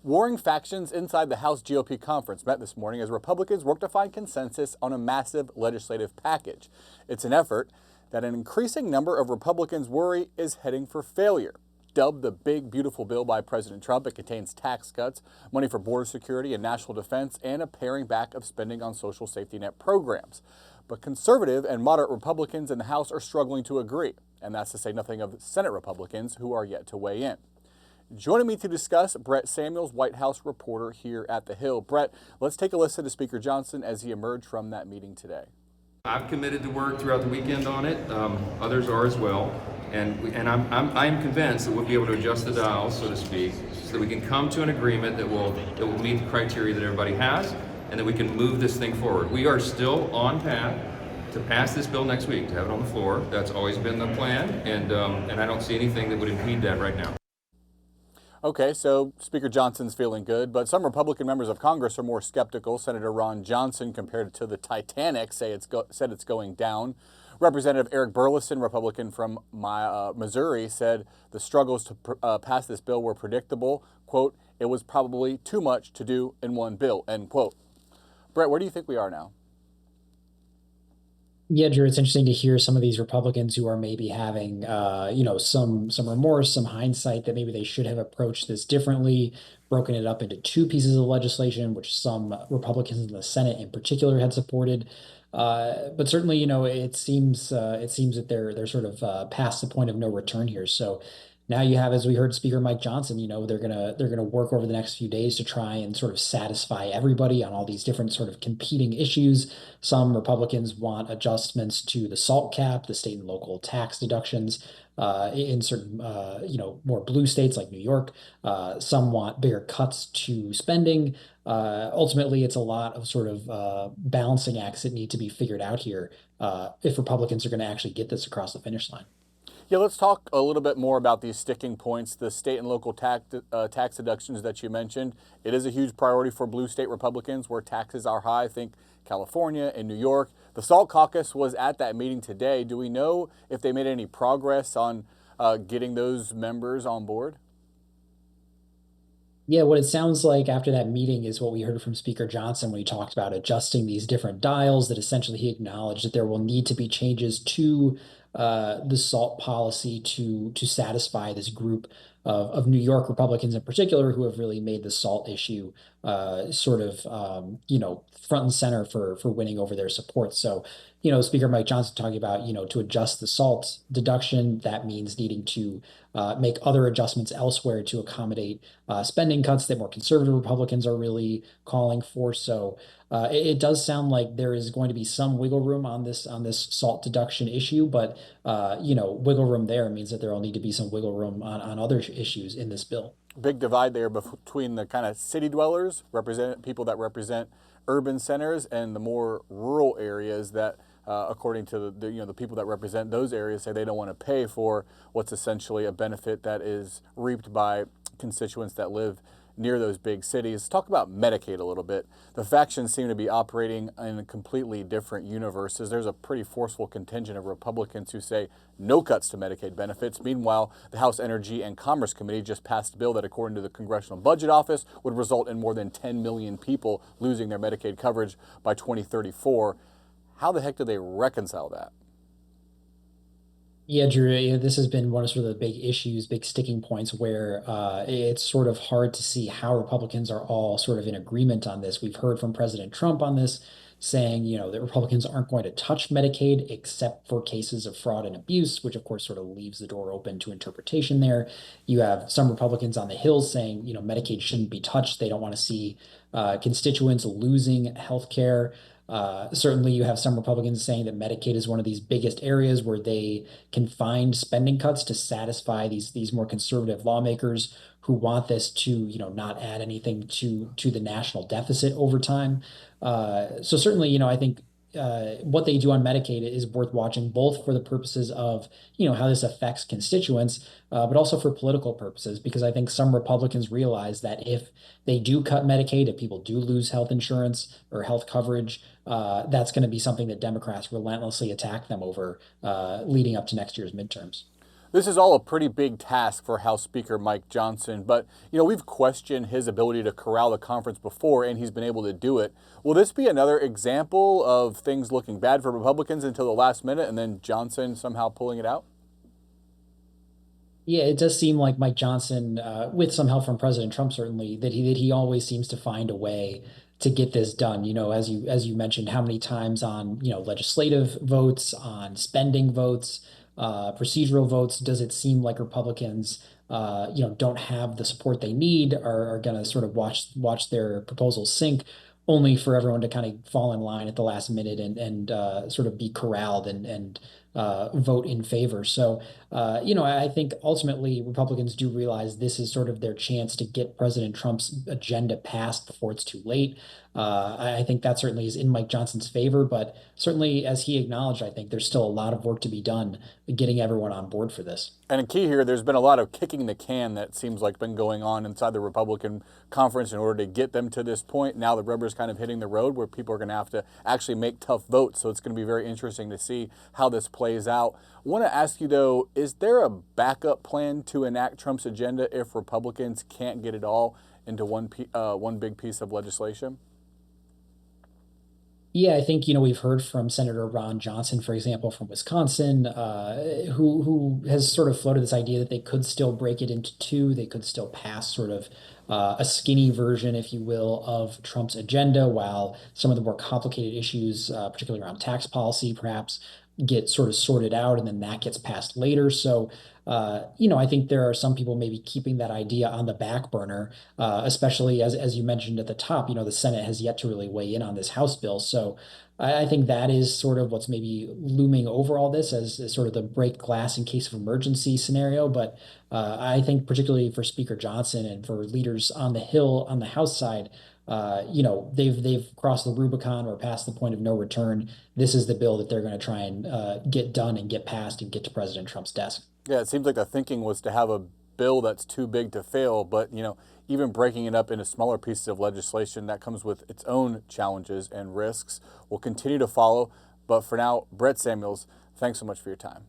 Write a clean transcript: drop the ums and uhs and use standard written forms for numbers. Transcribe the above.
Warring factions inside the House GOP conference met this morning as Republicans work to find consensus on a massive legislative package. It's an effort that an increasing number of Republicans worry is heading for failure. Dubbed the Big Beautiful Bill by President Trump, it contains tax cuts, money for border security and national defense, and a paring back of spending on social safety net programs. But conservative and moderate Republicans in the House are struggling to agree, and that's to say nothing of Senate Republicans who are yet to weigh in. Joining me to discuss, Brett Samuels, White House reporter here at The Hill. Brett, let's take a listen to Speaker Johnson as he emerged from that meeting today. I've committed to work throughout the weekend on it. Others are as well, and I'm convinced that we'll be able to adjust the dial, so to speak, so that we can come to an agreement that will meet the criteria that everybody has, and that we can move this thing forward. We are still on path to pass this bill next week, to have it on the floor. That's always been the plan, and I don't see anything that would impede that right now. Okay, so Speaker Johnson's feeling good, but some Republican members of Congress are more skeptical. Senator Ron Johnson, compared it to the Titanic, said it's going down. Representative Eric Burleson, Republican from Missouri, said the struggles to pass this bill were predictable. Quote, it was probably too much to do in one bill, end quote. Brett, where do you think we are now? Yeah, Drew, it's interesting to hear some of these Republicans who are maybe having, some remorse, some hindsight that maybe they should have approached this differently, broken it up into two pieces of legislation, which some Republicans in the Senate in particular had supported. But certainly, it seems that they're sort of past the point of no return here. So now you have, as we heard Speaker Mike Johnson, they're gonna work over the next few days to try and sort of satisfy everybody on all these different sort of competing issues. Some Republicans want adjustments to the SALT cap, the state and local tax deductions in certain more blue states like New York. Some want bigger cuts to spending. Ultimately, it's a lot of sort of balancing acts that need to be figured out here if Republicans are going to actually get this across the finish line. Yeah, let's talk a little bit more about these sticking points, the state and local tax deductions that you mentioned. It is a huge priority for blue state Republicans where taxes are high. I think California and New York. The SALT Caucus was at that meeting today. Do we know if they made any progress on getting those members on board? Yeah, what it sounds like after that meeting is what we heard from Speaker Johnson when he talked about adjusting these different dials, that essentially he acknowledged that there will need to be changes to the SALT policy to satisfy this group of New York Republicans in particular who have really made the SALT issue front and center for winning over their support. So, Speaker Mike Johnson talking about, to adjust the SALT deduction, that means needing to make other adjustments elsewhere to accommodate spending cuts that more conservative Republicans are really calling for. So it does sound like there is going to be some wiggle room on this SALT deduction issue, but wiggle room there means that there will need to be some wiggle room on other issues in this bill. Big divide there between the kind of city dwellers, people that represent urban centers, and the more rural areas that, according to the people that represent those areas, say they don't want to pay for what's essentially a benefit that is reaped by constituents that live near those big cities. Talk about Medicaid a little bit. The factions seem to be operating in completely different universes. There's a pretty forceful contingent of Republicans who say no cuts to Medicaid benefits. Meanwhile, the House Energy and Commerce Committee just passed a bill that, according to the Congressional Budget Office, would result in more than 10 million people losing their Medicaid coverage by 2034. How the heck do they reconcile that? Yeah, Drew, this has been one of sort of the big issues, big sticking points where it's sort of hard to see how Republicans are all sort of in agreement on this. We've heard from President Trump on this saying, that Republicans aren't going to touch Medicaid except for cases of fraud and abuse, which of course sort of leaves the door open to interpretation there. You have some Republicans on the Hill saying, Medicaid shouldn't be touched. They don't want to see constituents losing health care. Certainly, you have some Republicans saying that Medicaid is one of these biggest areas where they can find spending cuts to satisfy these more conservative lawmakers who want this to not add anything to the national deficit over time. So certainly, I think what they do on Medicaid is worth watching, both for the purposes of how this affects constituents, but also for political purposes, because I think some Republicans realize that if they do cut Medicaid, if people do lose health insurance or health coverage, that's going to be something that Democrats relentlessly attack them over leading up to next year's midterms. This is all a pretty big task for House Speaker Mike Johnson, but we've questioned his ability to corral the conference before, and he's been able to do it. Will this be another example of things looking bad for Republicans until the last minute, and then Johnson somehow pulling it out? Yeah, it does seem like Mike Johnson, with some help from President Trump, certainly, that he always seems to find a way to get this done. As you mentioned, how many times on legislative votes, on spending votes, procedural votes, does it seem like Republicans, don't have the support they need, are going to sort of watch their proposals sink, only for everyone to kind of fall in line at the last minute and sort of be corralled and vote in favor. So. I think ultimately Republicans do realize this is sort of their chance to get President Trump's agenda passed before it's too late. I think that certainly is in Mike Johnson's favor, but certainly, as he acknowledged, I think there's still a lot of work to be done getting everyone on board for this. And a key here, there's been a lot of kicking the can that seems like been going on inside the Republican conference in order to get them to this point. Now the rubber's kind of hitting the road where people are going to have to actually make tough votes. So it's going to be very interesting to see how this plays out. I want to ask you, though, is there a backup plan to enact Trump's agenda if Republicans can't get it all into one big piece of legislation? Yeah, I think, we've heard from Senator Ron Johnson, for example, from Wisconsin, who has sort of floated this idea that they could still break it into two. They could still pass sort of a skinny version, if you will, of Trump's agenda, while some of the more complicated issues, particularly around tax policy, perhaps get sort of sorted out, and then that gets passed later. So, I think there are some people maybe keeping that idea on the back burner, especially as you mentioned at the top. The Senate has yet to really weigh in on this House bill. So I think that is sort of what's maybe looming over all this as sort of the break glass in case of emergency scenario. But I think particularly for Speaker Johnson and for leaders on the Hill on the House side, they've crossed the Rubicon or past the point of no return. This is the bill that they're going to try and get done and get passed and get to President Trump's desk. Yeah, it seems like the thinking was to have a bill that's too big to fail, but even breaking it up into smaller pieces of legislation, that comes with its own challenges and risks. We'll continue to follow, but for now, Brett Samuels, thanks so much for your time.